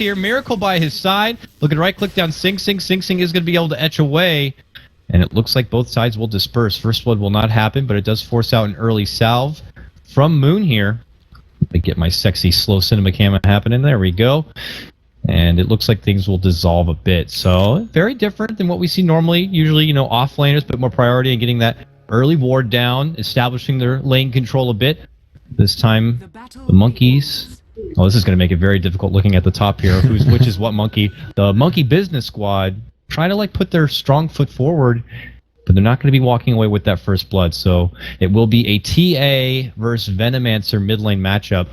here. Miracle by his side. Look at right click down Sing Sing. Sing Sing is going to be able to etch away. And it looks like both sides will disperse. First blood will not happen, but it does force out an early salve from Moon here. Let me get my sexy slow cinema camera happening. There we go. And it looks like things will dissolve a bit. So very different than what we see normally. Usually, you know, off laners put more priority in getting that early ward down, establishing their lane control a bit. This time, the monkeys. Oh, this is going to make it very difficult looking at the top here. Which is what monkey? The monkey business squad trying to like put their strong foot forward, but they're not going to be walking away with that first blood. So it will be a TA versus Venomancer mid lane matchup,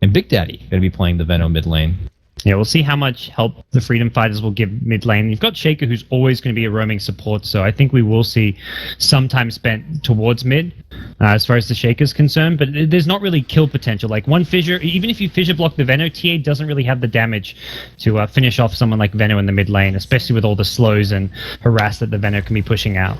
and Big Daddy going to be playing the Venom mid lane. Yeah, we'll see how much help the Freedom Fighters will give mid lane. You've got Shaker, who's always going to be a roaming support, so I think we will see some time spent towards mid as far as the Shaker's concerned, but there's not really kill potential. Like one fissure, even if you fissure block the Veno, TA doesn't really have the damage to finish off someone like Veno in the mid lane, especially with all the slows and harass that the Veno can be pushing out.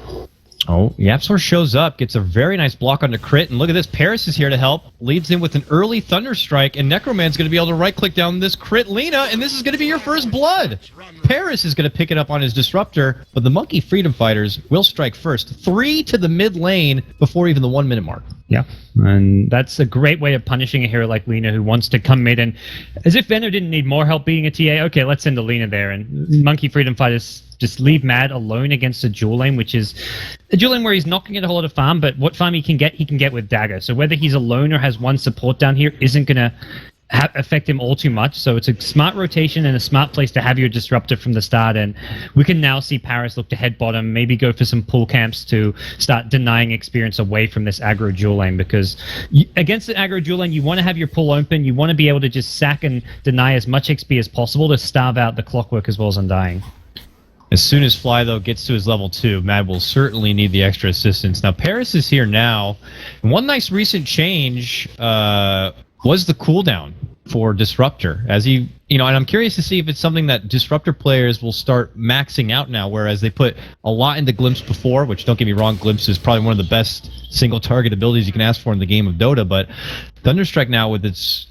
Oh, Yapsor shows up, gets a very nice block on the crit, and look at this, Paris is here to help, leads in with an early Thunder Strike, and Necroman's going to be able to right-click down this crit Lina, and this is going to be your first blood! Paris is going to pick it up on his Disruptor, but the Monkey Freedom Fighters will strike first. 3 to the mid lane before even the 1 minute mark. Yeah, and that's a great way of punishing a hero like Lina who wants to come mid, and as if Venom didn't need more help being a TA, okay, let's send a Lina there, and Monkey Freedom Fighters just leave Mad alone against a dual lane, which is a dual lane where he's not going to get a whole lot of farm, but what farm he can get with Dagger. So whether he's alone or has one support down here isn't going to affect him all too much. So it's a smart rotation and a smart place to have your Disruptor from the start, and we can now see Paris look to head bottom, maybe go for some pull camps to start denying experience away from this aggro dual lane, because against the aggro dual lane, you want to have your pull open, you want to be able to just sack and deny as much XP as possible to starve out the Clockwork as well as Undying. As soon as Fly, though, gets to his level 2, Mad will certainly need the extra assistance. Now, Paris is here now. And one nice recent change was the cooldown for Disruptor. As he, and I'm curious to see if it's something that Disruptor players will start maxing out now, whereas they put a lot into Glimpse before, which, don't get me wrong, Glimpse is probably one of the best single target abilities you can ask for in the game of Dota, but Thunderstrike now, with its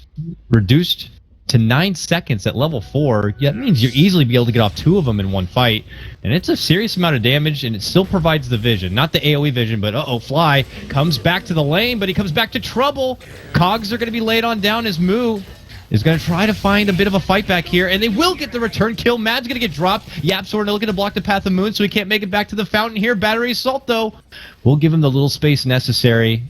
reduced to 9 seconds at level 4, yeah, that means you'll easily be able to get off 2 of them in one fight, and it's a serious amount of damage, and it still provides the vision. Not the AoE vision, but Fly comes back to the lane, but he comes back to trouble. Cogs are going to be laid on down as Moo is going to try to find a bit of a fight back here, and they will get the return kill. Mad's going to get dropped. Yapsor looking to block the path of Moon, so he can't make it back to the fountain here. Battery Assault, though, will give him the little space necessary.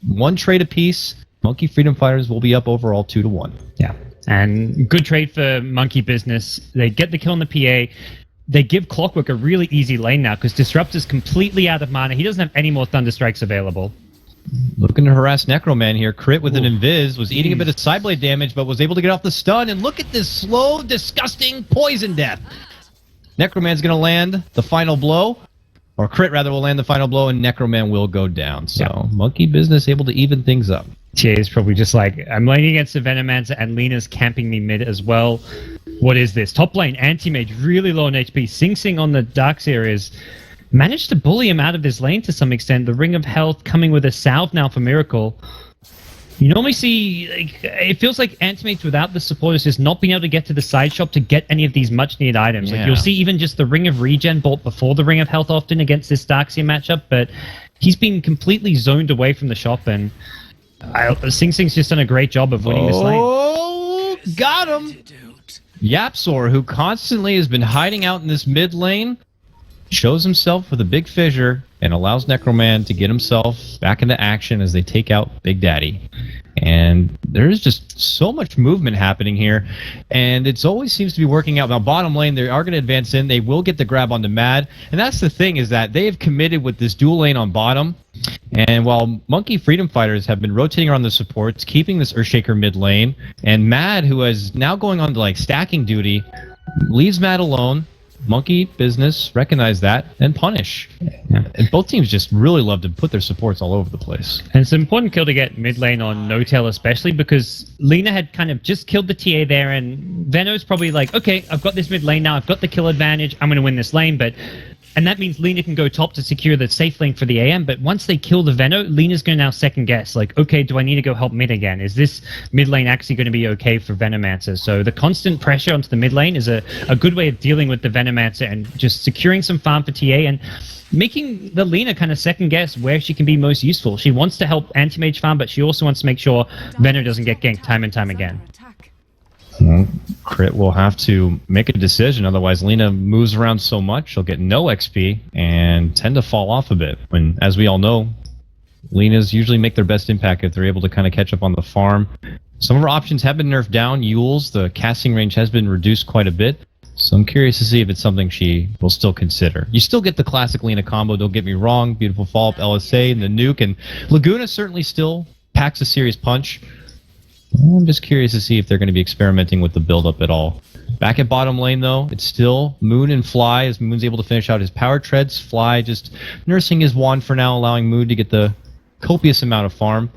1 trade apiece. Monkey Freedom Fighters will be up overall 2-1. Yeah. And good trade for Monkey Business. They get the kill on the PA. They give Clockwork a really easy lane now because Disruptor's completely out of mana. He doesn't have any more Thunder Strikes available. Looking to harass Necroman here. Crit with an Invis. Was eating a bit of Sideblade damage, but was able to get off the stun. And look at this slow, disgusting poison death. Necroman's going to land the final blow. Or Crit, rather, will land the final blow, and Necroman will go down. So Monkey Business able to even things up. TA is probably just like, I'm laning against the Venomancer, and Lina's camping me mid as well. What is this? Top lane, Anti-Mage, really low on HP. Sing Sing on the Dark Series. Managed to bully him out of this lane to some extent. The Ring of Health coming with a salve now for Miracle. You normally see, it feels like Anti-Mage without the support is just not being able to get to the side shop to get any of these much-needed items. Like you'll see even just the Ring of Regen bought before the Ring of Health often against this Darkseer matchup, but he's been completely zoned away from the shop, and Sing Sing's just done a great job of winning this lane. Oh, got him! Yapsor, who constantly has been hiding out in this mid lane, shows himself with a big fissure and allows Necroman to get himself back into action as they take out Big Daddy. And there's just so much movement happening here, and it always seems to be working out. Now, bottom lane, they are going to advance in. They will get the grab onto Mad, and that's the thing, is that they have committed with this dual lane on bottom. And while Monkey Freedom Fighters have been rotating around the supports, keeping this Earthshaker mid lane, and Mad, who is now going on to like stacking duty, leaves Mad alone. Monkey Business recognize that and punish. Yeah. And both teams just really love to put their supports all over the place. And it's an important kill to get mid lane on No-Tail, especially because Lina had kind of just killed the TA there, and Veno's probably like, okay, I've got this mid lane now, I've got the kill advantage, I'm going to win this lane, but And that means Lina can go top to secure the safe lane for the AM, but once they kill the Veno, Lina's going to now second guess, like, okay, do I need to go help mid again? Is this mid lane actually going to be okay for Venomancer? So the constant pressure onto the mid lane is a good way of dealing with the Venomancer and just securing some farm for TA and making the Lina kind of second guess where she can be most useful. She wants to help anti-mage farm, but she also wants to make sure Veno doesn't get ganked time and time again. Crit will have to make a decision, otherwise Lina moves around so much she'll get no XP and tend to fall off a bit. When, as we all know, Linas usually make their best impact if they're able to kind of catch up on the farm. Some of our options have been nerfed down. Yule's, the casting range has been reduced quite a bit, so I'm curious to see if it's something she will still consider. You still get the classic Lina combo, don't get me wrong. Beautiful follow-up LSA and the nuke, and Laguna certainly still packs a serious punch. I'm just curious to see if they're going to be experimenting with the build-up at all. Back at bottom lane, though, it's still Moon and Fly, as Moon's able to finish out his power treads. Fly just nursing his wand for now, allowing Moon to get the copious amount of farm.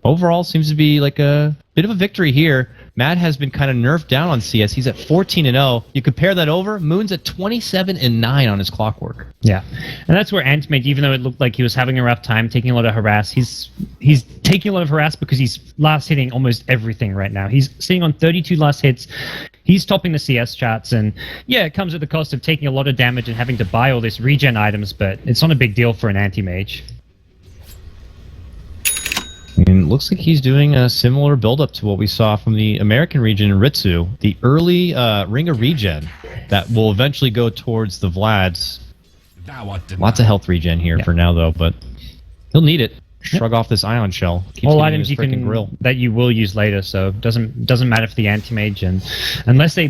Overall, seems to be like a bit of a victory here. Mad has been kind of nerfed down on CS. He's at 14-0. You compare that over, Moon's at 27-9 on his clockwork. Yeah, and that's where Antimate, even though it looked like he was having a rough time, taking a lot of harass, he's taking a lot of harass because he's last hitting almost everything right now. He's sitting on 32 last hits. He's topping the CS charts, and yeah, it comes at the cost of taking a lot of damage and having to buy all this regen items, but it's not a big deal for an anti-mage. And it looks like he's doing a similar build-up to what we saw from the American region in Ritsu. The early ring of regen that will eventually go towards the Vlads. Lots of health regen here for now, though, but he'll need it. Shrug off this ion shell. Keeps all items you can grill that you will use later, so doesn't matter for the anti-mage. And unless they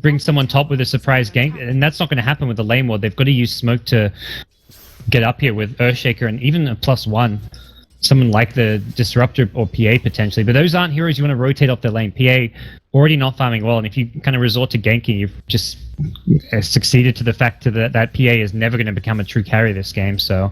bring someone top with a surprise gank, and that's not going to happen with the lane ward, they've got to use smoke to get up here with Earthshaker and even a +1. Someone like the Disruptor or PA potentially, but those aren't heroes you want to rotate off their lane. PA already not farming well, and if you kind of resort to ganking, you've just succeeded to the fact that PA is never going to become a true carry this game. So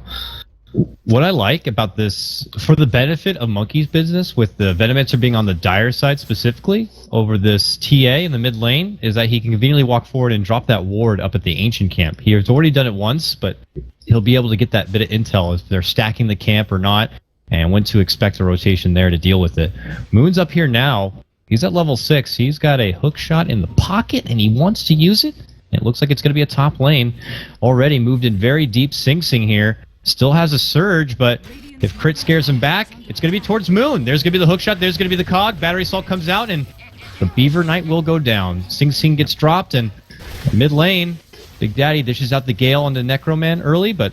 what I like about this, for the benefit of Monkey's business, with the Venomancer being on the dire side specifically over this TA in the mid lane, is that he can conveniently walk forward and drop that ward up at the Ancient camp. He has already done it once, but he'll be able to get that bit of intel if they're stacking the camp or not, and when to expect a rotation there to deal with it. Moon's up here now. He's at level 6. He's got a hook shot in the pocket, and he wants to use it. It looks like it's going to be a top lane. Already moved in very deep Sing Sing here. Still has a surge, but if Crit scares him back, it's going to be towards Moon. There's going to be the hook shot. There's going to be the cog. Battery Assault comes out, and the Beaver Knight will go down. Sing Sing gets dropped, and mid lane, Big Daddy dishes out the Gale on the Necroman early, but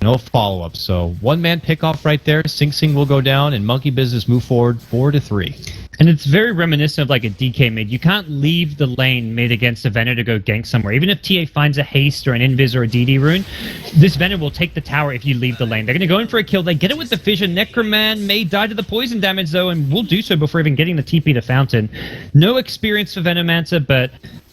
no follow-up. So one-man pick-off right there. Sing Sing will go down, and Monkey Business move forward 4-3. And it's very reminiscent of like a DK mid. You can't leave the lane mid against a Venom to go gank somewhere. Even if TA finds a haste or an invis or a DD rune, this Venom will take the tower if you leave the lane. They're going to go in for a kill. They get it with the Fissure. Necroman may die to the poison damage, though, and will do so before even getting the TP to Fountain. No experience for Venomancer, but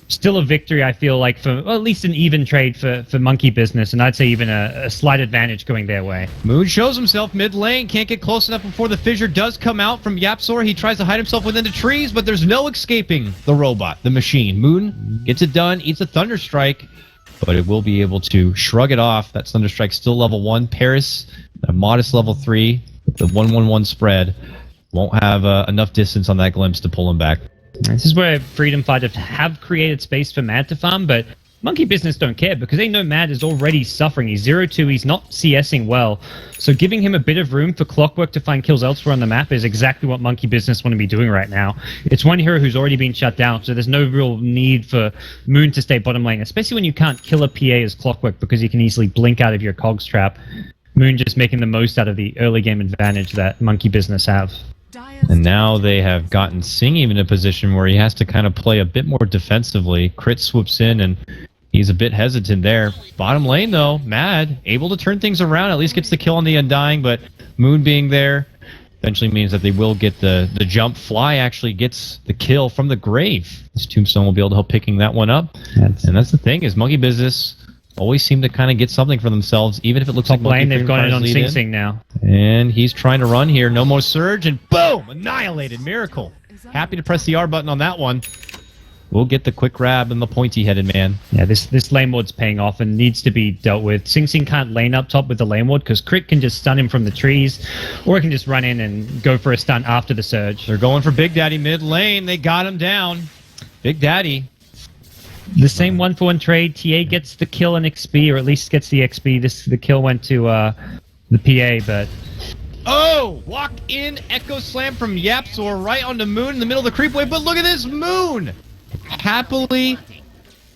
still a victory, I feel like, for well, at least an even trade for Monkey Business, and I'd say even a slight advantage going their way. Moon shows himself mid lane, can't get close enough before the Fissure does come out from Yapsor. He tries to hide himself within the trees, but there's no escaping the robot, the machine. Moon gets it done, eats a Thunderstrike, but it will be able to shrug it off. That Thunderstrike still level 1. Paris, a modest level 3, the 1-1-1 spread. Won't have enough distance on that glimpse to pull him back. This is where Freedom Fighters have created space for Mad to farm, but Monkey Business don't care because they know Mad is already suffering. He's 0-2, he's not CSing well. So giving him a bit of room for Clockwork to find kills elsewhere on the map is exactly what Monkey Business want to be doing right now. It's one hero who's already been shut down, so there's no real need for Moon to stay bottom lane, especially when you can't kill a PA as Clockwork because you can easily blink out of your Cogs trap. Moon just making the most out of the early game advantage that Monkey Business have. And now they have gotten Sing even in a position where he has to kind of play a bit more defensively. Crit swoops in, and he's a bit hesitant there. Bottom lane, though, Mad, able to turn things around, at least gets the kill on the Undying, but Moon being there eventually means that they will get the jump. Fly actually gets the kill from the grave. This Tombstone will be able to help picking that one up. And that's the thing, is Monkey Business always seem to kind of get something for themselves, even if it looks like lane, they've got it on Sing Sing now. And he's trying to run here. No more surge, and boom! Annihilated. Miracle. Happy to press the R button on that one. will get the quick grab and the pointy-headed man. Yeah, this lane ward's paying off and needs to be dealt with. Sing Sing can't lane up top with the lane ward because Crit can just stun him from the trees, or he can just run in and go for a stun after the surge. They're going for Big Daddy mid lane. They got him down. Big Daddy. The same 1-for-1 trade. TA gets the kill and XP, or at least gets the XP. The kill went to the PA, but... Oh! Walk in Echo Slam from Yapzor right onto Moon in the middle of the creep wave, but look at this Moon! Happily,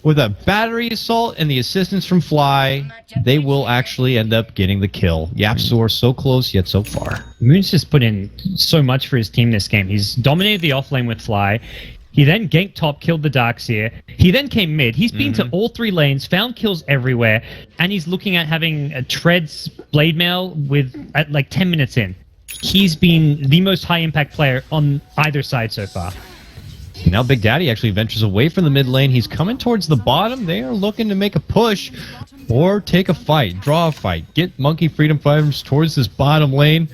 with a battery assault and the assistance from Fly, they will actually end up getting the kill. Yapzor so close, yet so far. Moon's just put in so much for his team this game. He's dominated the offlane with Fly. He then ganked top, killed the Darkseer. He then came mid. He's been to all 3 lanes, found kills everywhere, and he's looking at having a Treads Blade Mail at like 10 minutes in. He's been the most high-impact player on either side so far. Now Big Daddy actually ventures away from the mid lane. He's coming towards the bottom. They are looking to make a push or take a fight, draw a fight, get Monkey Freedom Fighters towards this bottom lane.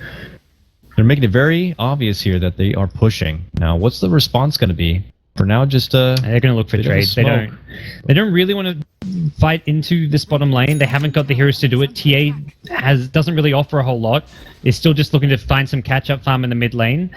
They're making it very obvious here that they are pushing. Now, what's the response going to be? For now, just they're going to look for trades. They don't really want to fight into this bottom lane. They haven't got the heroes to do it. TA doesn't really offer a whole lot. Is still just looking to find some catch-up farm in the mid lane.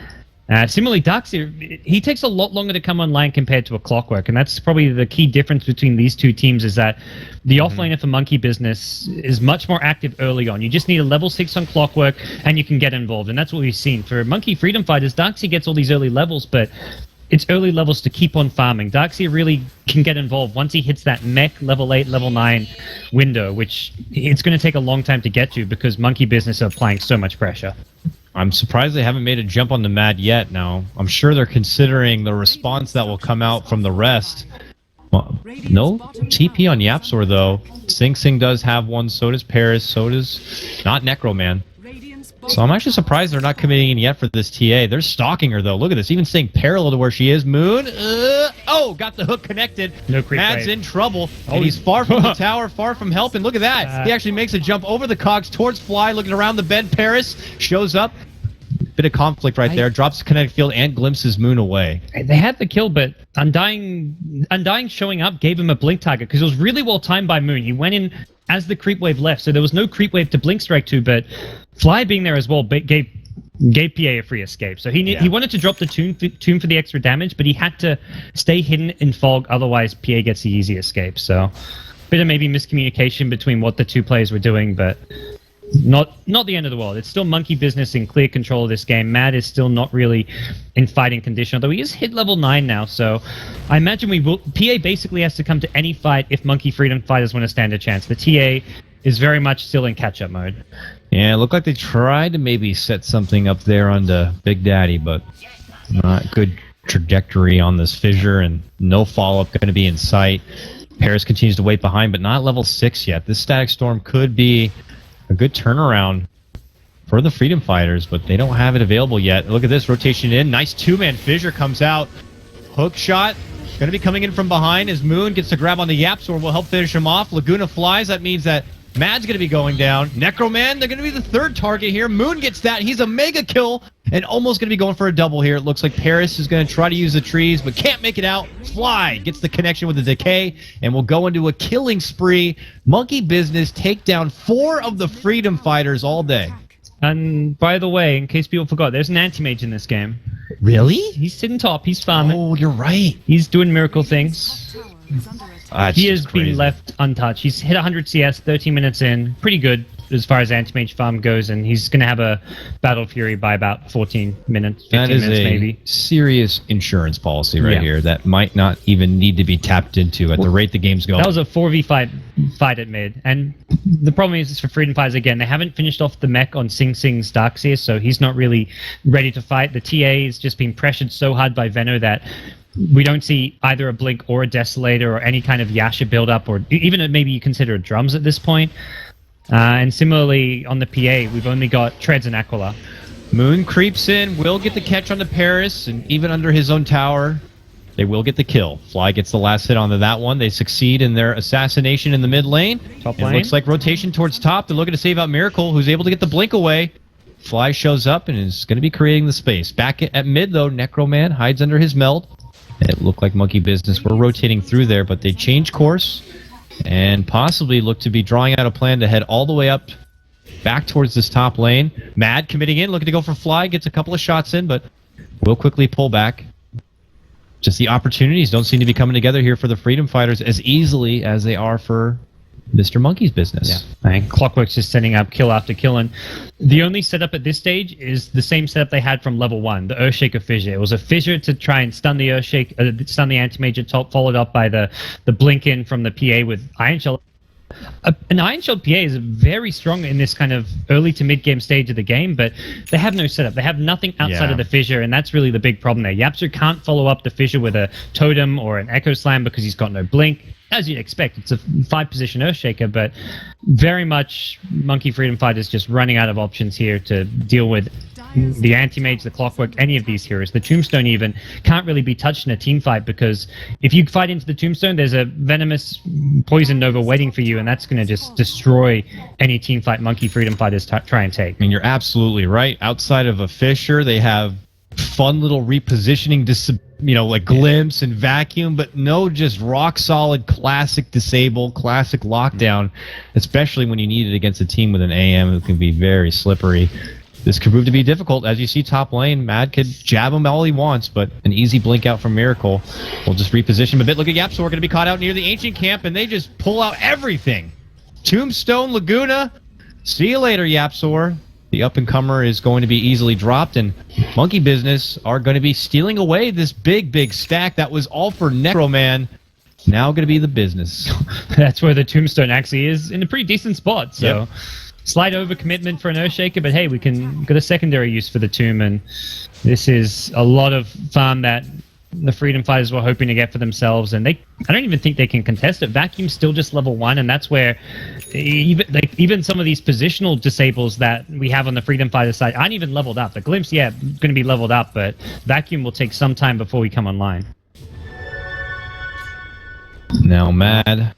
Similarly, Darkseer, he takes a lot longer to come online compared to a Clockwork, and that's probably the key difference between these two teams is that the offlaner for Monkey Business is much more active early on. You just need a level 6 on Clockwork, and you can get involved, and that's what we've seen. For Monkey Freedom Fighters, Darkseer gets all these early levels, but it's early levels to keep on farming. Darkseer really can get involved once he hits that mech level 8, level 9 window, which it's going to take a long time to get to because Monkey Business are applying so much pressure. I'm surprised they haven't made a jump on the Mad yet. Now, I'm sure they're considering the response that will come out from the rest. Well, no TP on Yapzor, though. Sing Sing does have one, so does Paris, so does not Necroman. So I'm actually surprised they're not committing in yet for this TA. They're stalking her, though. Look at this, even staying parallel to where she is. Moon, oh, got the hook connected. No creep Mad's rate. in trouble, and he's far from the tower, far from help, and look at that. He actually makes a jump over the cogs towards Fly, looking around the bend. Paris shows up. Bit of conflict right there. Drops the kinetic field and glimpses Moon away. They had the kill, but Undying showing up gave him a blink target because it was really well timed by Moon. He went in as the creep wave left, so there was no creep wave to blink strike to, but Fly being there as well gave PA a free escape. So he wanted to drop the tune for the extra damage, but he had to stay hidden in fog, otherwise PA gets the easy escape. So bit of maybe miscommunication between what the two players were doing, but not the end of the world. It's still Monkey Business in clear control of this game. Mad is still not really in fighting condition, although he is hit level 9 now, so I imagine PA basically has to come to any fight if Monkey Freedom Fighters want to stand a chance. The TA is very much still in catch-up mode. Yeah, it looked like they tried to maybe set something up there onto Big Daddy, but not good trajectory on this fissure, and no follow-up going to be in sight. Paris continues to wait behind, but not level 6 yet. This Static Storm could be a good turnaround for the Freedom Fighters, but they don't have it available yet. Look at this, rotation in. Nice two-man fissure comes out. Hook shot. Going to be coming in from behind as Moon gets to grab on the Yapzor. Will help finish him off. Laguna flies. That means that Mad's going to be going down. Necroman, they're going to be the third target here. Moon gets that. He's a mega kill and almost going to be going for a double here. It looks like Paris is going to try to use the trees, but can't make it out. Fly gets the connection with the decay and will go into a killing spree. Monkey Business take down 4 of the Freedom Fighters all day. And by the way, in case people forgot, there's an anti-mage in this game. Really? He's sitting top. He's farming. Oh, you're right. He's doing miracle things. He has crazy. been left untouched. He's hit 100 CS, 13 minutes in. Pretty good as far as anti-mage farm goes, and he's going to have a Battle Fury by about 14 minutes, 15 that is minutes a maybe. serious insurance policy right here that might not even need to be tapped into at the rate the game's going. That was a 4v5 fight at mid, and the problem is for Freedom Fighters, again, they haven't finished off the mech on Sing Sing's Darkseer, so he's not really ready to fight. The TA has just been pressured so hard by Veno that we don't see either a Blink or a Desolator or any kind of Yasha build-up, or even maybe you consider drums at this point. And similarly, on the PA, we've only got Treads and Aquila. Moon creeps in, will get the catch onto Paris, and even under his own tower, they will get the kill. Fly gets the last hit onto that one. They succeed in their assassination in the mid lane. Top It lane. looks like rotation towards top. They're looking to save out Miracle, who's able to get the blink away. Fly shows up and is going to be creating the space. Back at mid, though, Necroman hides under his meld. It looked like Monkey Business were rotating through there, but they changed course and possibly look to be drawing out a plan to head all the way up back towards this top lane. Mad committing in, looking to go for Fly, gets a couple of shots in, but will quickly pull back. Just the opportunities don't seem to be coming together here for the Freedom Fighters as easily as they are for Mr. Monkey's Business. Yeah, and Clockwork's just setting up kill after kill, and the only setup at this stage is the same setup they had from level 1, the Earthshaker Fissure. It was a Fissure to try and stun the stun the Anti-Mage at top, followed up by the blink in from the PA with Iron Shell. An Iron Shell PA is very strong in this kind of early to mid-game stage of the game, but they have no setup. They have nothing outside of the Fissure, and that's really the big problem there. Yapsu can't follow up the Fissure with a Totem or an Echo Slam because he's got no blink. As you'd expect, it's a 5-position Earthshaker, but very much Monkey Freedom Fighters just running out of options here to deal with the Anti-Mage, the Clockwork, any of these heroes. The Tombstone even can't really be touched in a team fight because if you fight into the Tombstone, there's a venomous Poison Nova waiting for you, and that's going to just destroy any team fight Monkey Freedom Fighters try and take. I mean, you're absolutely right. Outside of a Fissure, they have fun little repositioning, like Glimpse and Vacuum, but no just rock solid classic disable, classic lockdown, especially when you need it against a team with an AM who can be very slippery. This could prove to be difficult. As you see top lane, Mad could jab him all he wants, but an easy blink out from Miracle will just reposition him a bit. Look at Yapsor going to be caught out near the Ancient Camp, and they just pull out everything. Tombstone, Laguna, see you later, Yapsor. The up-and-comer is going to be easily dropped, and Monkey Business are going to be stealing away this big stack that was all for Necroman. Now going to be the business. That's where the Tombstone actually is in a pretty decent spot, so slight overcommitment for an Earthshaker, but hey, we can get a secondary use for the Tomb, and this is a lot of farm that the Freedom Fighters were hoping to get for themselves, and I don't even think they can contest it. Vacuum's still just level 1, and that's where even some of these positional disables that we have on the Freedom Fighter side aren't even leveled up. The Glimpse, going to be leveled up, but Vacuum will take some time before we come online. Now, Mad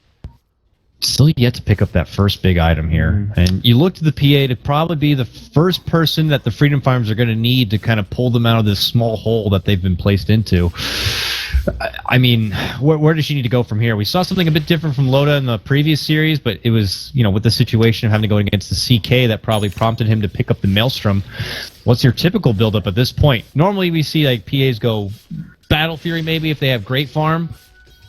still yet to pick up that first big item here. And you look to the PA to probably be the first person that the Freedom Farms are going to need to kind of pull them out of this small hole that they've been placed into. I mean, where does she need to go from here? We saw something a bit different from Loda in the previous series, but it was, with the situation of having to go against the CK that probably prompted him to pick up the Maelstrom. What's your typical build-up at this point? Normally we see like PAs go Battle Fury maybe if they have great farm.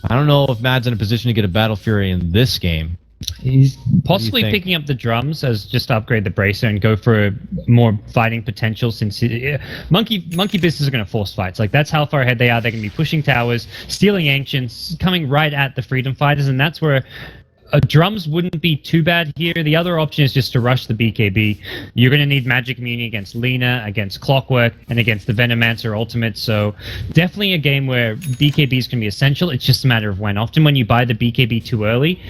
I don't know if Mad's in a position to get a Battle Fury in this game. He's possibly picking up the drums as just to upgrade the bracer and go for more fighting potential, since Monkey Business are going to force fights. Like, that's how far ahead they are. They're going to be pushing towers, stealing Ancients, coming right at the Freedom Fighters, and that's where drums wouldn't be too bad here. The other option is just to rush the BKB. You're going to need Magic Immunity against Lina, against Clockwork, and against the Venomancer Ultimate, so definitely a game where BKB is going to be essential. It's just a matter of when. Often when you buy the BKB too early,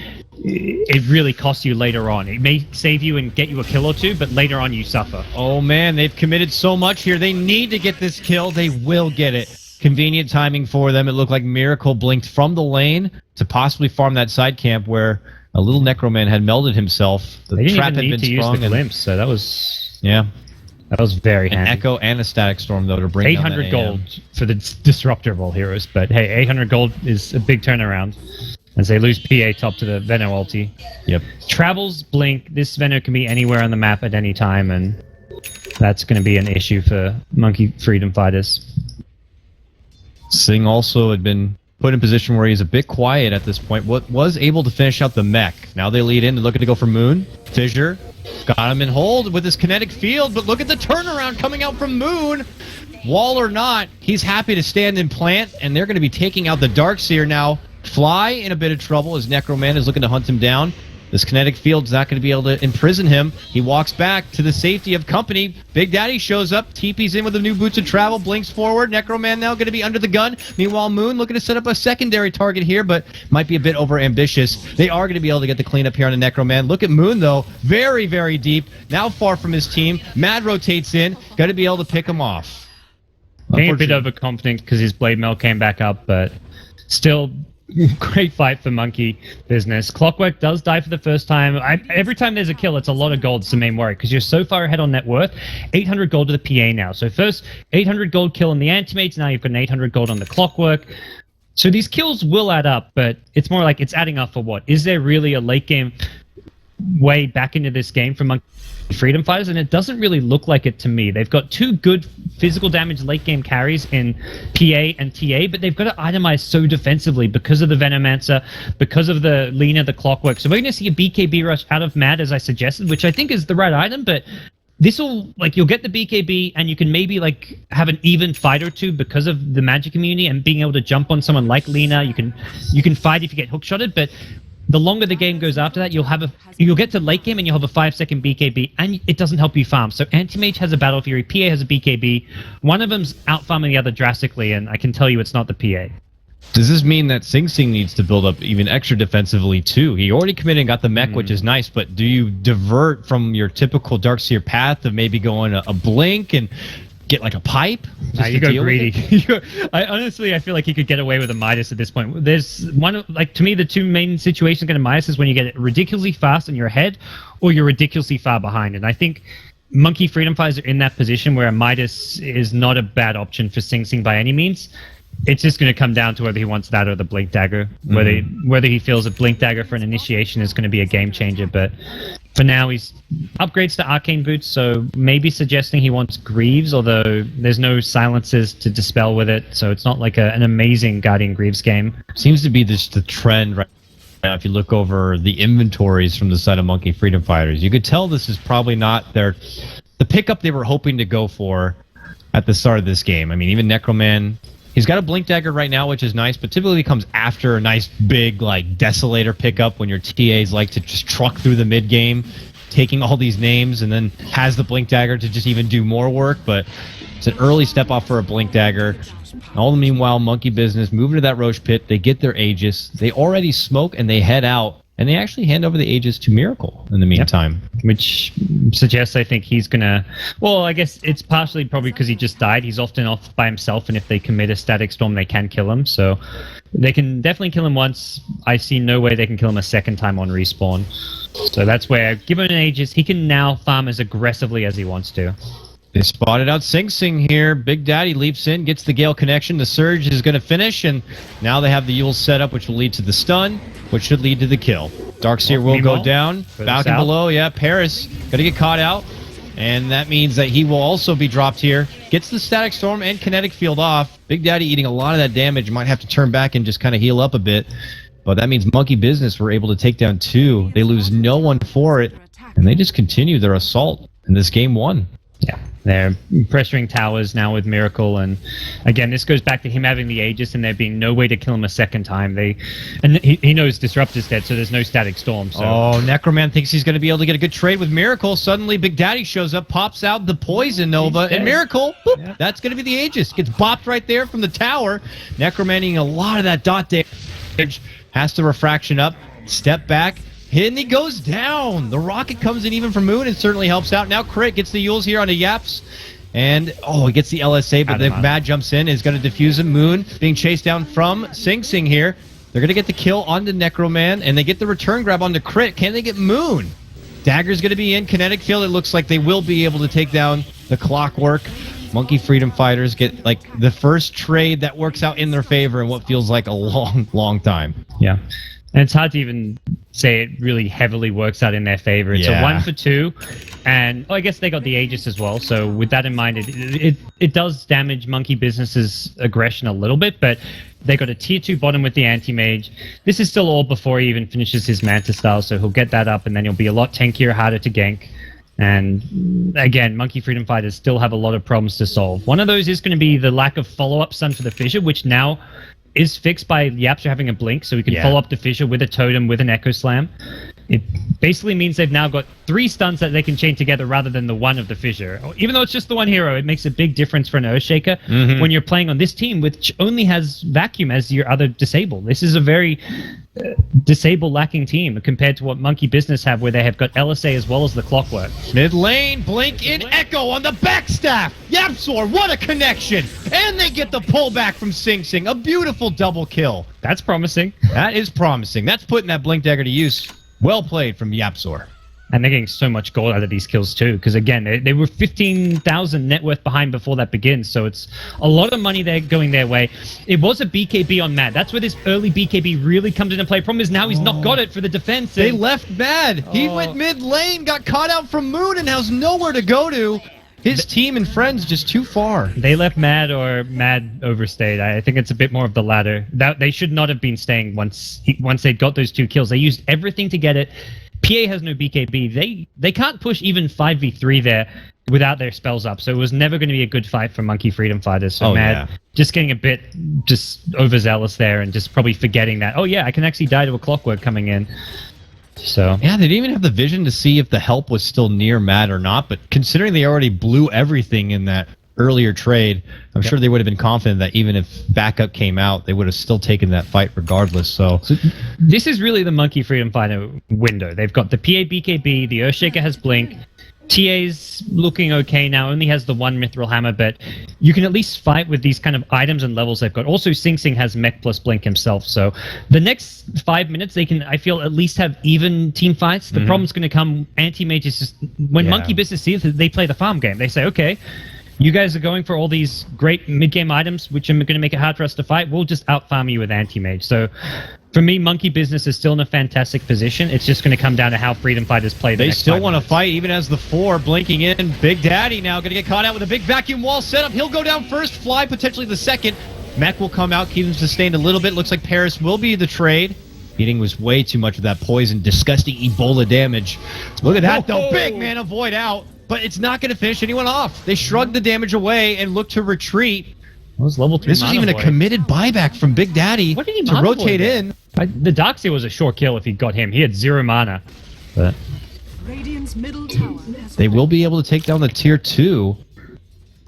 it really costs you later on. It may save you and get you a kill or two, but later on you suffer. Oh man, they've committed so much here. They need to get this kill. They will get it. Convenient timing for them. It looked like Miracle blinked from the lane to possibly farm that side camp where a little Necroman had melded himself. They didn't even need to use the Glimpse, so that was... Yeah. That was very handy. An Echo and a Static Storm, though, to bring 800 gold for the Disruptor of all heroes, but hey, 800 gold is a big turnaround as they lose PA top to the Veno ulti. Yep. Travels blink. This Veno can be anywhere on the map at any time, and that's going to be an issue for Monkey Freedom Fighters. Singh also had been put in a position where he's a bit quiet at this point. Was able to finish out the mech. Now they lead in and looking to go for Moon. Fissure got him in hold with his kinetic field, but look at the turnaround coming out from Moon. Wall or not, he's happy to stand and plant, and they're going to be taking out the Darkseer now. Fly in a bit of trouble as Necroman is looking to hunt him down. This kinetic field's not going to be able to imprison him. He walks back to the safety of company. Big Daddy shows up, TP's in with the new boots of travel, blinks forward. Necroman now going to be under the gun. Meanwhile, Moon looking to set up a secondary target here, but might be a bit over ambitious. They are going to be able to get the cleanup here on the Necroman. Look at Moon, though. Very, very deep. Now far from his team. Mad rotates in. Got to be able to pick him off. Being a bit overconfident because his Blade Mail came back up, but still... great fight for Monkey Business. Clockwork does die for the first time. Every time there's a kill, it's a lot of gold. It's the main worry because you're so far ahead on net worth. 800 gold to the PA now. So first 800 gold kill on the Antimates. Now you've got an 800 gold on the Clockwork. So these kills will add up, but it's more like it's adding up for what? Is there really a late game way back into this game for Monkey Freedom Fighters? And it doesn't really look like it to me. They've got two good physical damage late game carries in PA and TA, but they've got to itemize so defensively because of the Venomancer, because of the Lina, the Clockwork. So we're going to see a BKB rush out of Mad, as I suggested, which I think is the right item, but this will, like, you'll get the BKB and you can maybe, like, have an even fight or two because of the magic immunity and being able to jump on someone like Lina. You can fight if you get hookshotted, but the longer the game goes after that, you'll get to late game and you'll have a 5-second BKB, and it doesn't help you farm. So Anti-Mage has a Battle Fury, PA has a BKB. One of them's out farming the other drastically, and I can tell you it's not the PA. Does this mean that Sing Sing needs to build up even extra defensively too? He already committed and got the mech, which is nice, but do you divert from your typical Darkseer path of maybe going a blink and get like a pipe? Nah, you go greedy. I feel like he could get away with a Midas at this point. There's one, like, to me, the two main situations getting Midas is when you get ridiculously fast and you're ahead, or you're ridiculously far behind. And I think Monkey Freedom Fighters are in that position where a Midas is not a bad option for Sing Sing by any means. It's just going to come down to whether he wants that or the Blink Dagger. Whether he feels a Blink Dagger for an initiation is going to be a game changer. But for now, he's upgrades to Arcane Boots, so maybe suggesting he wants Greaves, although there's no silences to dispel with it, so it's not like an amazing Guardian Greaves game. Seems to be just the trend right now. If you look over the inventories from the side of Monkey Freedom Fighters, you could tell this is probably not the pickup they were hoping to go for at the start of this game. I mean, even Necroman, he's got a Blink Dagger right now, which is nice, but typically comes after a nice big, like, Desolator pickup when your TAs like to just truck through the mid-game, taking all these names, and then has the Blink Dagger to just even do more work, but it's an early step off for a Blink Dagger. All the meanwhile, Monkey Business moving to that Roche Pit. They get their Aegis. They already smoke, and they head out. And they actually hand over the Aegis to Miracle in the meantime. Yep. Which suggests, I think, he's going to... Well, I guess it's partially probably because he just died. He's often off by himself, and if they commit a Static Storm, they can kill him. So they can definitely kill him once. I see no way they can kill him a second time on respawn. So that's where, given an Aegis, he can now farm as aggressively as he wants to. They spotted out Sing Sing here. Big Daddy leaps in, gets the Gale connection. The Surge is going to finish, and now they have the Yule set up, which will lead to the stun, which should lead to the kill. Darkseer will go down. Falcon below, yeah. Paris going to get caught out, and that means that he will also be dropped here. Gets the Static Storm and Kinetic Field off. Big Daddy eating a lot of that damage. Might have to turn back and just kind of heal up a bit. But that means Monkey Business were able to take down 2. They lose no one for it, and they just continue their assault in this game 1. Yeah, they're pressuring towers now with Miracle, and again, this goes back to him having the Aegis and there being no way to kill him a second time. He knows Disruptor's dead, so there's no Static Storm. So. Oh, Necroman thinks he's going to be able to get a good trade with Miracle. Suddenly, Big Daddy shows up, pops out the Poison Nova, and Miracle, boop, yeah. That's going to be the Aegis. Gets bopped right there from the tower. Necroman eating a lot of that dot damage. Has to refraction up, step back. And he goes down. The rocket comes in even from Moon and certainly helps out. Now Crit gets the Yules here onto Yaps. And, he gets the LSA, but then Mad jumps in, is going to defuse him. Moon being chased down from Sing Sing here. They're going to get the kill onto Necroman, and they get the return grab onto Crit. Can they get Moon? Dagger's going to be in. Kinetic Field, it looks like they will be able to take down the Clockwork. Monkey Freedom Fighters get, like, the first trade that works out in their favor in what feels like a long, long time. Yeah. And it's hard to even say it really heavily works out in their favor. It's a 1 for 2, and I guess they got the Aegis as well. So with that in mind, it does damage Monkey Business's aggression a little bit, but they got a tier 2 bottom with the Anti-Mage. This is still all before he even finishes his Manta style, so he'll get that up, and then he'll be a lot tankier, harder to gank. And again, Monkey Freedom Fighters still have a lot of problems to solve. One of those is going to be the lack of follow-up stun for the Fissure, which now is fixed by Yapster having a blink, so we can follow up the Fissure with a Totem, with an Echo Slam. It basically means they've now got 3 stuns that they can chain together rather than the one of the fissure. Even though it's just the one hero, it makes a big difference for an Earthshaker when you're playing on this team, which only has Vacuum as your other disable. This is a very disable lacking team compared to what Monkey Business have, where they have got LSA as well as the Clockwork. Mid lane, Blink in Echo on the backstaff. Yapzor, what a connection! And they get the pullback from Sing Sing. A beautiful double kill. That's promising. That is promising. That's putting that Blink Dagger to use. Well played from Yapzor. And they're getting so much gold out of these kills too, because again, they were 15,000 net worth behind before that begins, so it's a lot of money there going their way. It was a BKB on Mad. That's where this early BKB really comes into play. Problem is now he's not got it for the defense. They left Mad. He went mid lane, got caught out from Moon, and has nowhere to go to. His team and friends just too far. They left Mad, or Mad overstayed. I think it's a bit more of the latter. That they should not have been staying once they got those 2 kills. They used everything to get it. PA has no BKB. They can't push even 5v3 there without their spells up. So it was never going to be a good fight for Monkey Freedom Fighters. So Mad just getting a bit just overzealous there and just probably forgetting that, oh yeah, I can actually die to a Clockwork coming in. So yeah, they didn't even have the vision to see if the help was still near Mad or not. But considering they already blew everything in that earlier trade, I'm sure they would have been confident that even if backup came out, they would have still taken that fight regardless. So this is really the Monkey Freedom Fighter window. They've got the PA BKB, the Earthshaker has Blink, TA's looking okay now, only has the 1 Mithril Hammer, but you can at least fight with these kind of items and levels they've got. Also, Sing Sing has Mech plus Blink himself, so the next 5 minutes they can, I feel, at least have even team fights. The problem's going to come, Anti-Mage is just, when Monkey Business sees it, they play the farm game. They say, okay, you guys are going for all these great mid-game items, which are going to make it hard for us to fight. We'll just out-farm you with Anti-Mage. So, for me, Monkey Business is still in a fantastic position. It's just going to come down to how Freedom Fighters play the They next still want to fight, even as the 4 blinking in. Big Daddy now going to get caught out with a big vacuum wall setup. He'll go down first, Fly potentially the second. Mech will come out, keep him sustained a little bit. Looks like Paris will be the trade. Eating was way too much of that poison, disgusting Ebola damage. Look at that, though. Big man avoid out. But it's not going to finish anyone off. They shrugged the damage away and looked to retreat. Was level 3 this was even a committed buyback from Big Daddy to rotate in. The Darkseer was a short kill if he got him. He had 0 mana. But Radiant's middle tower they will be able to take down the tier 2.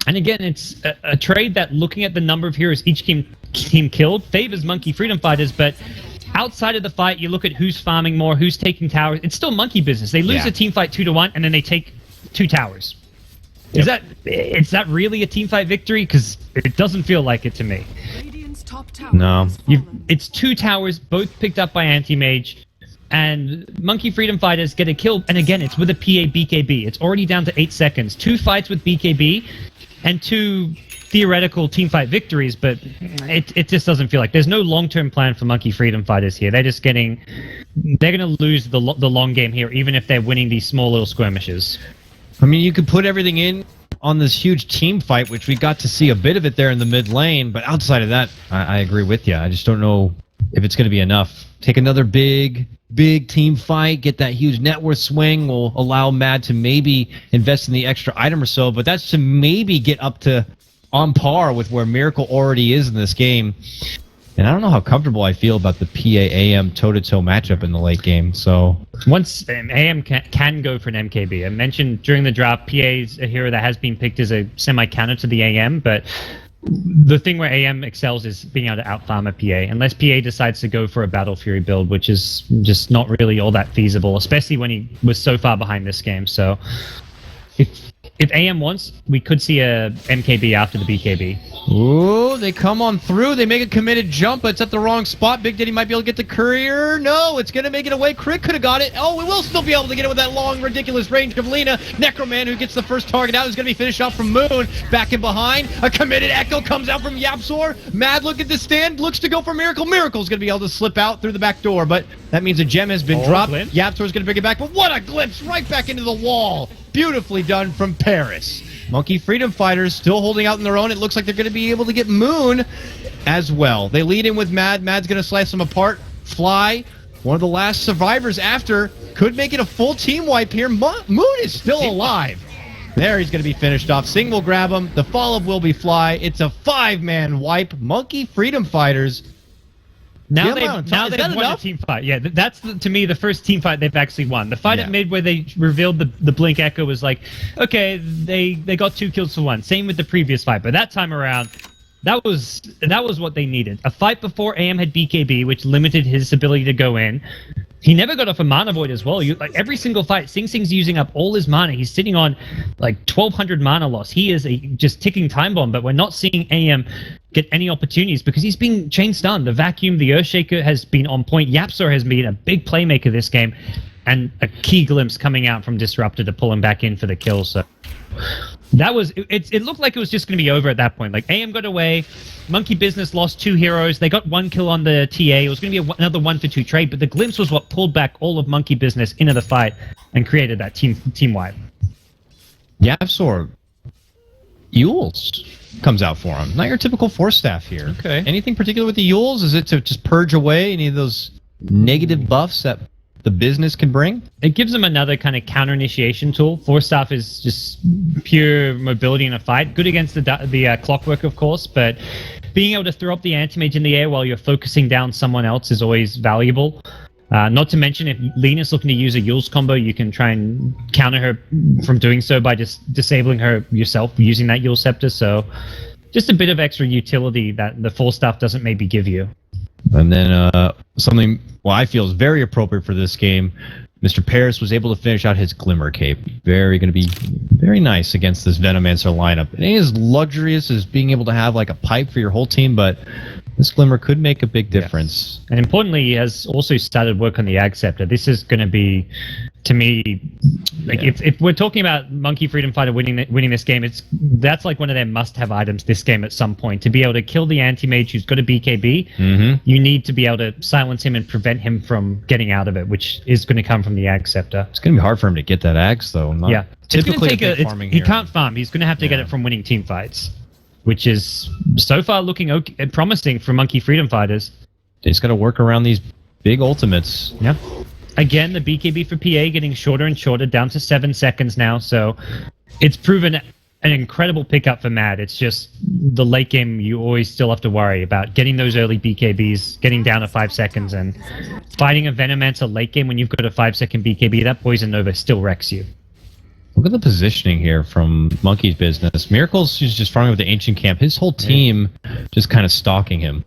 And again, it's a trade that, looking at the number of heroes each team killed, favors Monkey Freedom Fighters, but outside of the fight, you look at who's farming more, who's taking towers. It's still Monkey Business. They lose a team fight 2-1, and then they take 2 towers. Is that really a team fight victory? Because it doesn't feel like it to me. Radiant's top tower No. It's 2 towers, both picked up by Anti-Mage, and Monkey Freedom Fighters get a kill, and again, it's with a PA BKB. It's already down to 8 seconds. 2 fights with BKB, and 2 theoretical team fight victories, but it just doesn't feel like there's no long-term plan for Monkey Freedom Fighters here. They're going to lose the long game here, even if they're winning these small little skirmishes. I mean, you could put everything in on this huge team fight, which we got to see a bit of it there in the mid lane, but outside of that, I agree with you. I just don't know if it's going to be enough. Take another big team fight, get that huge net worth swing, will allow Mad to maybe invest in the extra item or so, but that's to maybe get up to on par with where Miracle already is in this game. And I don't know how comfortable I feel about the PA-AM toe-to-toe matchup in the late game. So once AM can go for an MKB. I mentioned during the draft, PA's a hero that has been picked as a semi-counter to the AM, but the thing where AM excels is being able to out-farm a PA, unless PA decides to go for a Battle Fury build, which is just not really all that feasible, especially when he was so far behind this game. So if AM wants, we could see a MKB after the BKB. Ooh, they come on through. They make a committed jump, but it's at the wrong spot. Big Daddy might be able to get the courier. No, it's going to make it away. Crit could have got it. Oh, we will still be able to get it with that long, ridiculous range of Lena. Necroman, who gets the first target out, is going to be finished off from Moon. Back in behind. A committed Echo comes out from Yapzor. Mad look at the stand. Looks to go for Miracle. Miracle's going to be able to slip out through the back door, but that means a gem has been dropped. Yapzor's going to bring it back, but what a glimpse right back into the wall. Beautifully done from Paris. Monkey Freedom Fighters still holding out on their own. It looks like they're going to be able to get Moon as well. They lead in with Mad. Mad's going to slice them apart. Fly, one of the last survivors after, could make it a full team wipe here. Moon is still alive. There, he's going to be finished off. Sing will grab him. The follow will be Fly. It's a 5-man wipe. Monkey Freedom Fighters Now they've won a team fight. Yeah, that's to me the first team fight they've actually won. The fight at mid where they revealed the Blink Echo was like, okay, they got 2 kills for 1. Same with the previous fight, but that time around, that was what they needed. A fight before AM had BKB, which limited his ability to go in. He never got off a mana void as well. Like every single fight, Sing Sing's using up all his mana. He's sitting on like 1,200 mana loss. He is a just ticking time bomb, but we're not seeing AM get any opportunities because he's being chain stunned. The Vacuum, the Earthshaker has been on point. Yapsor has been a big playmaker this game, and a key glimpse coming out from Disruptor to pull him back in for the kill. So that was it looked like it was just going to be over at that point. Like AM got away, Monkey Business lost 2 heroes, they got 1 kill on the TA. It was going to be another 1-for-2 trade, but the glimpse was what pulled back all of Monkey Business into the fight and created that team wipe. Yapsor, Yules comes out for him. Not your typical Force Staff here. Okay. Anything particular with the Yules? Is it to just purge away any of those negative buffs that the business can bring? It gives them another kind of counter initiation tool. Force Staff is just pure mobility in a fight. Good against the Clockwork, of course, but being able to throw up the Anti-Mage in the air while you're focusing down someone else is always valuable. Not to mention, if Lena's looking to use a Yules combo, you can try and counter her from doing so by just disabling her yourself using that Yules Scepter. So just a bit of extra utility that the Force Staff doesn't maybe give you. And then something, I feel is very appropriate for this game. Mr. Paris was able to finish out his Glimmer Cape. Going to be very nice against this Venomancer lineup. It ain't as luxurious as being able to have like a pipe for your whole team, but this Glimmer could make a big difference. And importantly, he has also started work on the Ag Scepter. This is going to be, to me, like if we're talking about Monkey Freedom Fighter winning this game, that's like one of their must-have items this game at some point. To be able to kill the Anti-Mage who's got a BKB, you need to be able to silence him and prevent him from getting out of it, which is going to come from the Ag Scepter. It's going to be hard for him to get that Axe, though. Typically, he can't farm. He's going to have to get it from winning team fights, which is so far looking promising for Monkey Freedom Fighters. They just got to work around these big ultimates. Yeah. Again, the BKB for PA getting shorter and shorter, down to 7 seconds now. So it's proven an incredible pickup for Mad. It's just the late game, you always still have to worry about getting those early BKBs, getting down to 5 seconds, and fighting a Venomancer late game when you've got a 5-second BKB, that Poison Nova still wrecks you. Look at the positioning here from Monkey's Business. Miracles, who's just farming with the Ancient Camp. His whole team just kind of stalking him.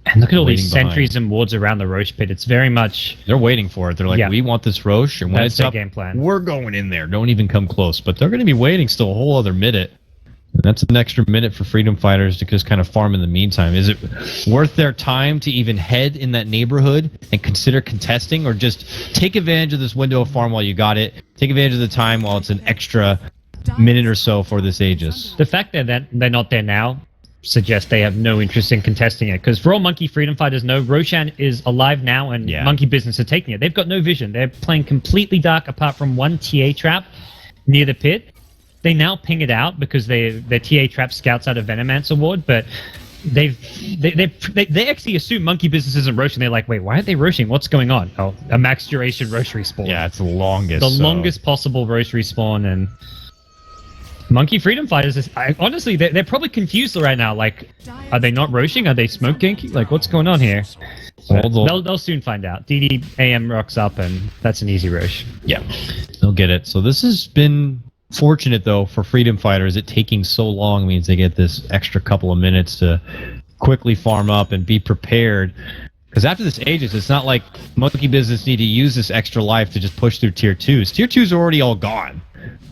And look at all these sentries and wards around the Roche pit. It's very much... They're waiting for it. They're like, we want this Roche, and when it's up, game plan. We're going in there. Don't even come close. But they're going to be waiting still a whole other minute. And that's an extra minute for Freedom Fighters to just kind of farm in the meantime. Is it worth their time to even head in that neighborhood and consider contesting, or just take advantage of this window of farm while you got it? Take advantage of the time while it's an extra minute or so for this Aegis. The fact that they're not there now suggests they have no interest in contesting it, because for all Monkey Freedom Fighters know, Roshan is alive now and Monkey Business are taking it. They've got no vision. They're playing completely dark apart from one TA trap near the pit. They now ping it out because their TA trap scouts out a Venomancer ward, but they actually assume Monkey Business isn't Roshan. They're like, wait, why aren't they Roshing? What's going on? Oh, a max duration Roche respawn. Yeah, it's the longest. The longest possible Roche respawn, and Monkey Freedom Fighters, honestly, they're probably confused right now. Like, are they not Roshing? Are they smoke ganking? Like, what's going on here? They'll soon find out. DD AM rocks up, and that's an easy Roche. Yeah, they'll get it. So this has been fortunate, though, for Freedom Fighters. It taking so long means they get this extra couple of minutes to quickly farm up and be prepared. Because after this Aegis, it's not like Monkey Business need to use this extra life to just push through Tier 2s. Tier 2s are already all gone.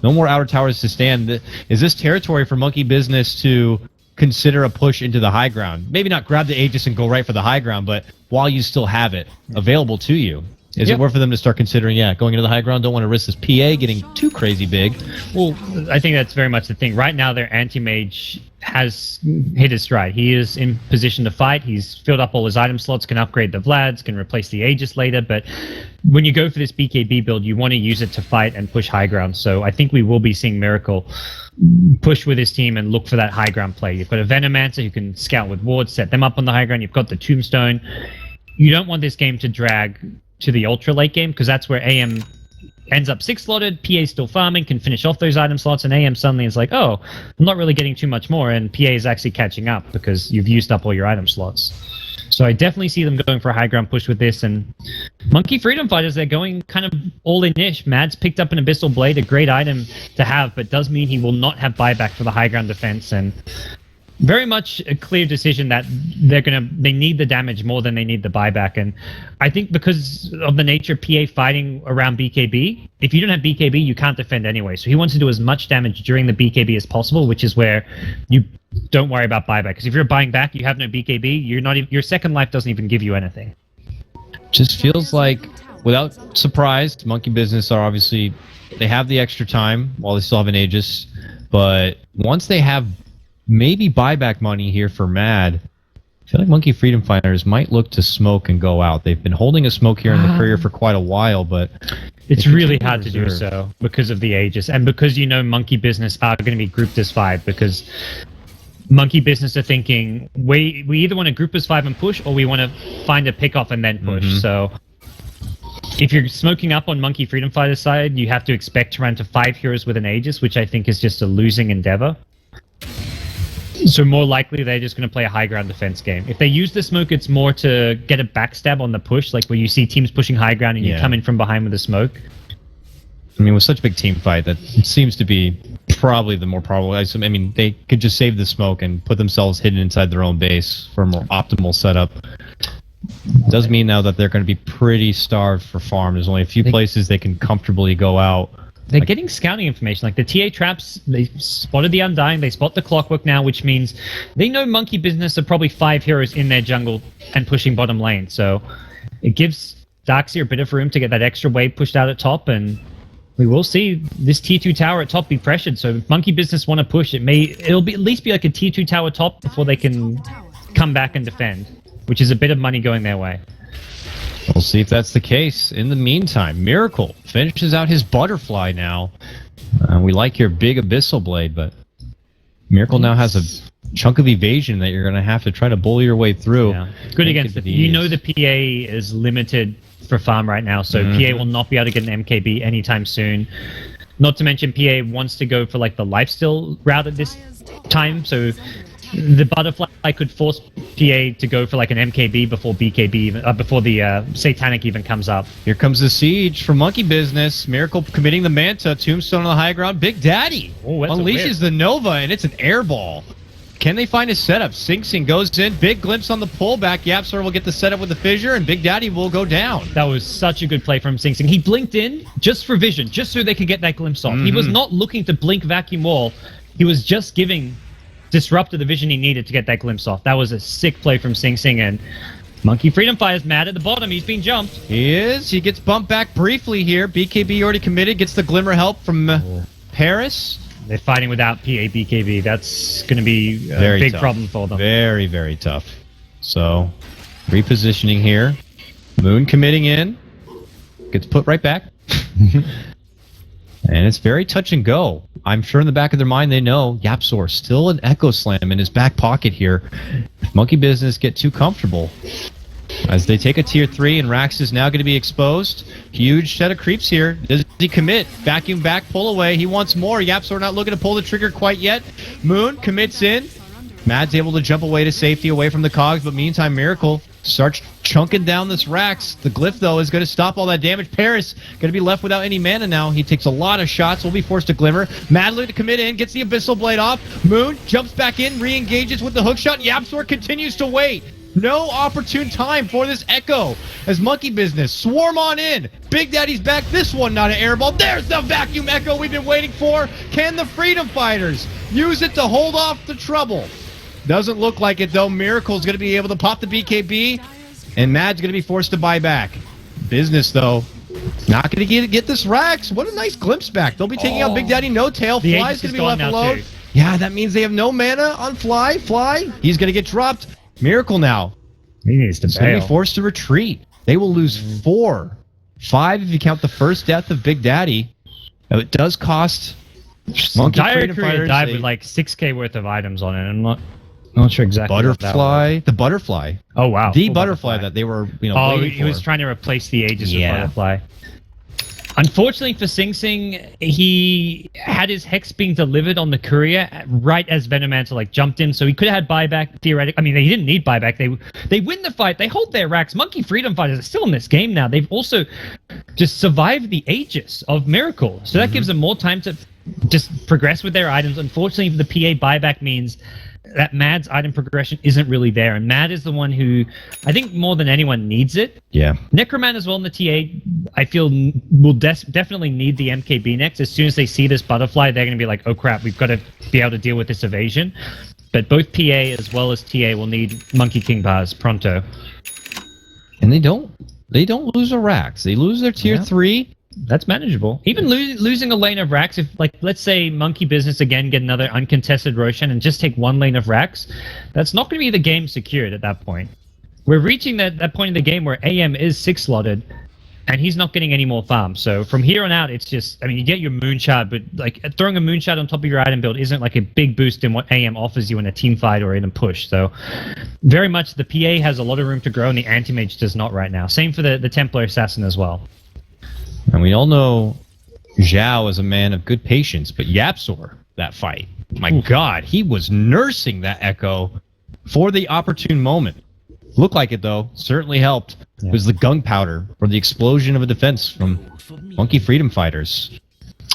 No more outer towers to stand. Is this territory for Monkey Business to consider a push into the high ground? Maybe not grab the Aegis and go right for the high ground, but while you still have it available to you, is it worth for them to start considering, going into the high ground? Don't want to risk this PA getting too crazy big. Well, I think that's very much the thing. Right now, their anti-mage has hit his stride. He is in position to fight. He's filled up all his item slots, can upgrade the Vlads, can replace the Aegis later, but when you go for this BKB build, you want to use it to fight and push high ground. So I think we will be seeing Miracle push with his team and look for that high ground play. You've got a Venomancer who can scout with wards, set them up on the high ground. You've got the Tombstone. You don't want this game to drag to the ultra late game, because that's where AM ends up 6-slotted, PA still farming, can finish off those item slots, and AM suddenly is like, oh, I'm not really getting too much more, and PA is actually catching up because you've used up all your item slots. So I definitely see them going for a high ground push with this. And Monkey Freedom Fighters, they're going kind of all in-ish. Mad's picked up an Abyssal Blade, a great item to have, but does mean he will not have buyback for the high ground defense. And very much a clear decision that they need the damage more than they need the buyback. And I think because of the nature of PA fighting around BKB, if you don't have BKB, you can't defend anyway. So he wants to do as much damage during the BKB as possible, which is where you don't worry about buyback. Because if you're buying back, you have no BKB, your second life doesn't even give you anything. Just feels like, without surprise, Monkey Business are obviously, they have the extra time while they still have an Aegis. But once they have maybe buyback money here for Mad, I feel like Monkey Freedom Fighters might look to smoke and go out. They've been holding a smoke here in the courier for quite a while, but it's really hard to do so because of the Aegis and because Monkey Business are going to be grouped as 5 because Monkey Business are thinking we either want to group as 5 and push or we want to find a pick off and then push. So if you're smoking up on Monkey Freedom Fighters side, you have to expect to run to 5 heroes with an Aegis, which I think is just a losing endeavor. So more likely they're just going to play a high ground defense game. If they use the smoke, it's more to get a backstab on the push, like where you see teams pushing high ground and you come in from behind with a smoke. I mean, with such a big team fight, that seems to be probably the more probable. I mean, they could just save the smoke and put themselves hidden inside their own base for a more optimal setup. Does mean now that they're going to be pretty starved for farm. There's only a few places they can comfortably go out. They're getting scouting information. Like the TA traps, they spotted the Undying, they spot the Clockwork now, which means they know Monkey Business are probably 5 heroes in their jungle and pushing bottom lane. So it gives Darkseer a bit of room to get that extra wave pushed out at top, and we will see this tier 2 tower at top be pressured. So if Monkey Business want to push, it'll be at least be like a tier 2 tower top before they can come back and defend, which is a bit of money going their way. We'll see if that's the case. In the meantime, Miracle finishes out his Butterfly now. We like your big Abyssal Blade, but Miracle now has a chunk of evasion that you're going to have to try to bully your way through. Yeah. Good against the... the PA is limited for farm right now, so PA will not be able to get an MKB anytime soon. Not to mention PA wants to go for like the lifesteal route at this time, so the Butterfly could force PA to go for like an MKB before BKB, before the Satanic even comes up. Here comes the siege from Monkey Business. Miracle committing the Manta. Tombstone on the high ground. Big Daddy unleashes the Nova, and it's an air ball. Can they find a setup? Sing Sing goes in. Big glimpse on the pullback. Yapsor will get the setup with the fissure, and Big Daddy will go down. That was such a good play from Sing Sing. He blinked in just for vision, just so they could get that glimpse off. He was not looking to blink vacuum wall. He was just giving Disruptor the vision he needed to get that glimpse off. That was a sick play from Sing Sing, and Monkey Freedom Fighter's mad at the bottom. He's being jumped. He is. He gets bumped back briefly here. BKB already committed. Gets the glimmer help from Paris. They're fighting without PA BKB. That's going to be a big problem for them. Very, very tough. So, repositioning here. Moon committing in. Gets put right back. And it's very touch and go. I'm sure in the back of their mind they know Yapsor still an Echo Slam in his back pocket here. Monkey Business get too comfortable as they take a tier 3, and Rax is now going to be exposed. Huge set of creeps here. Does he commit? Vacuum back, pull away. He wants more. Yapsor not looking to pull the trigger quite yet. Moon commits in. Mad's able to jump away to safety, away from the cogs, but meantime Miracle starts chunking down this Rax. The Glyph, though, is going to stop all that damage. Paris going to be left without any mana now. He takes a lot of shots, will be forced to Glimmer. Madly to commit in, gets the Abyssal Blade off. Moon jumps back in, re-engages with the hookshot. Yapsor continues to wait. No opportune time for this Echo as Monkey Business swarm on in. Big Daddy's back. This one not an airball. There's the vacuum Echo we've been waiting for. Can the Freedom Fighters use it to hold off the trouble? Doesn't look like it, though. Miracle's going to be able to pop the BKB, and Mad's going to be forced to buy back. Business, though, not going to get this Rax. What a nice glimpse back. They'll be taking out Big Daddy No Tail. Fly's going to be left alone. Yeah, that means they have no mana on Fly. He's going to get dropped. Miracle now. He needs to bail. Going to be forced to retreat. They will lose 4. 5 if you count the first death of Big Daddy. Now, it does cost Monkey Freedom Fighters. Died with like 6k worth of items on it. I'm not sure exactly. Butterfly. The Butterfly. Oh, wow. The butterfly that they were, he was trying to replace the Aegis with Butterfly. Unfortunately for Sing Sing, he had his Hex being delivered on the courier right as Venomancer like jumped in, so he could have had buyback theoretically. I mean, he didn't need buyback. They win the fight. They hold their racks. Monkey Freedom Fighters are still in this game now. They've also just survived the Aegis of Miracle, so that gives them more time to just progress with their items. Unfortunately, the PA buyback means that Mad's item progression isn't really there, and Mad is the one who I think more than anyone needs it. Yeah. Necroman as well in the TA, I feel will definitely need the MKB next. As soon as they see this butterfly, they're going to be like, oh crap, we've got to be able to deal with this evasion. But both PA as well as TA will need Monkey King bars pronto. And they don't lose their racks. They lose their tier 3. That's manageable. Even losing a lane of racks, if like let's say Monkey Business again get another uncontested Roshan and just take one lane of racks, that's not going to be the game secured at that point. We're reaching that point in the game where AM is 6 slotted, and he's not getting any more farm. So from here on out, it's just, I mean, you get your Moonshard, but like throwing a Moonshard on top of your item build isn't like a big boost in what AM offers you in a team fight or in a push. So very much the PA has a lot of room to grow, and the Anti-Mage does not right now. Same for the Templar Assassin as well. And we all know Zhao is a man of good patience, but Yapsor, that fight, my God, he was nursing that echo for the opportune moment. Looked like it, though. Certainly helped. It was the gunpowder or the explosion of a defense from Monkey Freedom Fighters.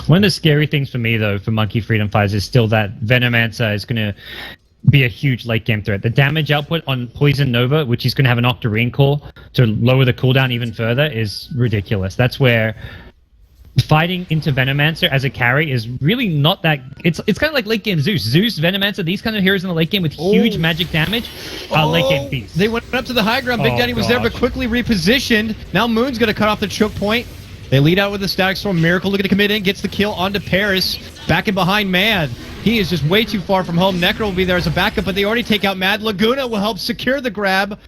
One of the scary things for me, though, for Monkey Freedom Fighters is still that Venomancer is going to be a huge late game threat. The damage output on Poison Nova, which is going to have an Octarine core to lower the cooldown even further, is ridiculous. That's where fighting into Venomancer as a carry is really not that... It's kind of like late game Zeus. Zeus, Venomancer, these kind of heroes in the late game with huge magic damage are late game beasts. They went up to the high ground. Big Daddy was there, but quickly repositioned. Now Moon's going to cut off the choke point. They lead out with the Static Storm. Miracle looking to commit in, gets the kill onto Paris. Back and behind Mad. He is just way too far from home. Necro will be there as a backup, but they already take out Mad. Laguna will help secure the grab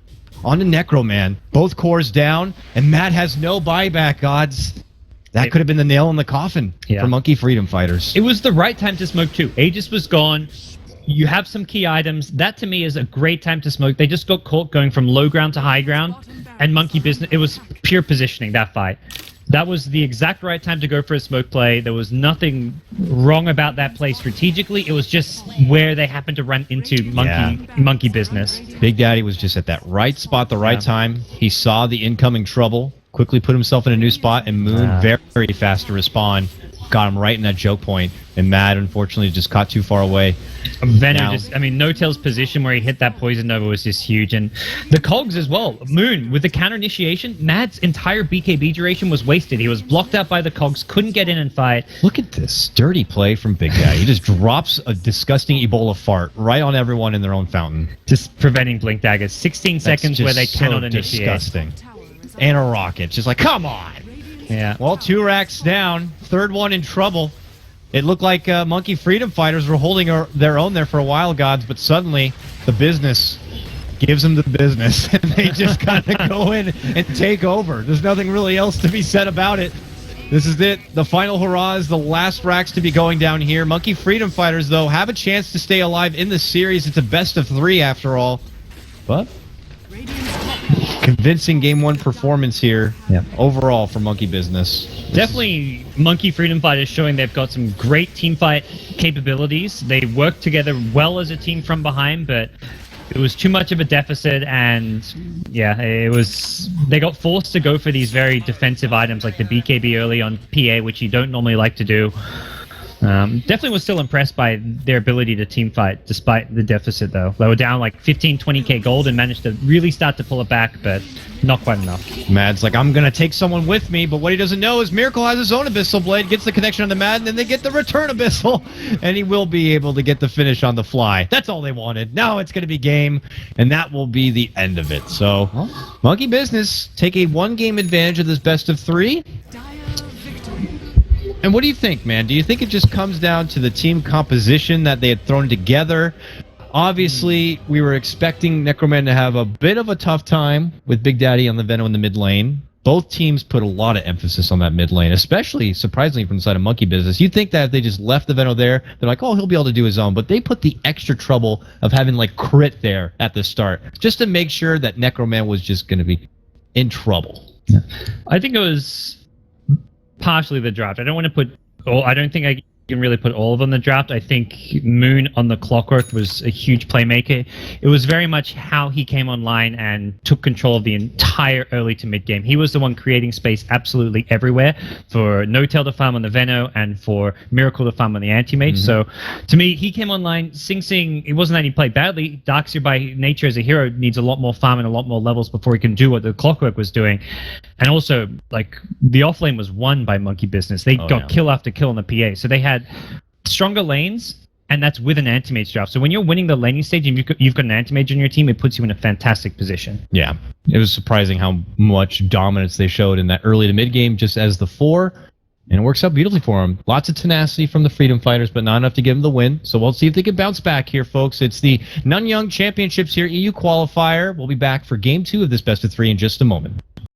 onto Necro, man. Both cores down, and Mad has no buyback odds. That could have been the nail in the coffin for Monkey Freedom Fighters. It was the right time to smoke, too. Aegis was gone. You have some key items. That, to me, is a great time to smoke. They just got caught going from low ground to high ground, and Monkey Business, it was pure positioning, that fight. That was the exact right time to go for a smoke play. There was nothing wrong about that play strategically. It was just where they happened to run into Monkey Business. Big Daddy was just at that right spot, the right time. He saw the incoming trouble, quickly put himself in a new spot, and Moon very, very fast to respond. Got him right in that choke point, and Mad unfortunately just caught too far away. Venom just, I mean, No-Tail's position where he hit that Poison Nova was just huge, and the cogs as well. Moon, with the counter initiation, Mad's entire BKB duration was wasted. He was blocked out by the cogs, couldn't get in and fight. Look at this dirty play from Big Daddy. He just drops a disgusting Ebola fart right on everyone in their own fountain. Just preventing Blink Daggers. 16 seconds where they cannot initiate. Disgusting. And a rocket. Just like, come on! Yeah. Well, 2 racks down. Third one in trouble. It looked like Monkey Freedom Fighters were holding their own there for a while, gods, but suddenly the business gives them the business, and they just kind of go in and take over. There's nothing really else to be said about it. This is it. The final hurrah is the last racks to be going down here. Monkey Freedom Fighters, though, have a chance to stay alive in the series. It's a best of 3 after all. But convincing game 1 performance here overall for Monkey Business. Definitely Monkey Freedom Fighters showing they've got some great teamfight capabilities. They work together well as a team from behind, but it was too much of a deficit, and it was, they got forced to go for these very defensive items like the BKB early on PA, which you don't normally like to do. Definitely was still impressed by their ability to team fight despite the deficit, though. They were down like 15-20k gold and managed to really start to pull it back, but not quite enough. Mad's like, I'm gonna take someone with me, but what he doesn't know is Miracle has his own Abyssal Blade, gets the connection on the Mad, and then they get the return Abyssal, and he will be able to get the finish on the fly. That's all they wanted. Now it's gonna be game, and that will be the end of it. So, Monkey Business take a 1-game advantage of this best of 3. And what do you think, man? Do you think it just comes down to the team composition that they had thrown together? Obviously, we were expecting Necroman to have a bit of a tough time with Big Daddy on the Venom in the mid lane. Both teams put a lot of emphasis on that mid lane, especially, surprisingly, from the side of Monkey Business. You'd think that if they just left the Venom there, they're like, oh, he'll be able to do his own. But they put the extra trouble of having, like, crit there at the start, just to make sure that Necroman was just going to be in trouble. I think it was partially the draft. I don't want to put all. I don't think I can really put all of them on the draft. I think Moon on the Clockwork was a huge playmaker. It was very much how he came online and took control of the entire early to mid game. He was the one creating space absolutely everywhere for No Tail to farm on the Veno and for Miracle to farm on the Anti-Mage. So to me, he came online. Sing Sing, it wasn't that he played badly. Darkseer by nature as a hero needs a lot more farm and a lot more levels before he can do what the Clockwork was doing. And also, like, the offlane was won by Monkey Business. They got kill after kill on the PA. So they had stronger lanes, and that's with an anti-mage draft. So when you're winning the laning stage and you've got an anti-mage on your team, it puts you in a fantastic position. Yeah, it was surprising how much dominance they showed in that early to mid game just as the 4, and it works out beautifully for them. Lots of tenacity from the Freedom Fighters, but not enough to give them the win. So we'll see if they can bounce back here, folks. It's the Nanyang Championships here, EU Qualifier. We'll be back for Game 2 of this best of 3 in just a moment.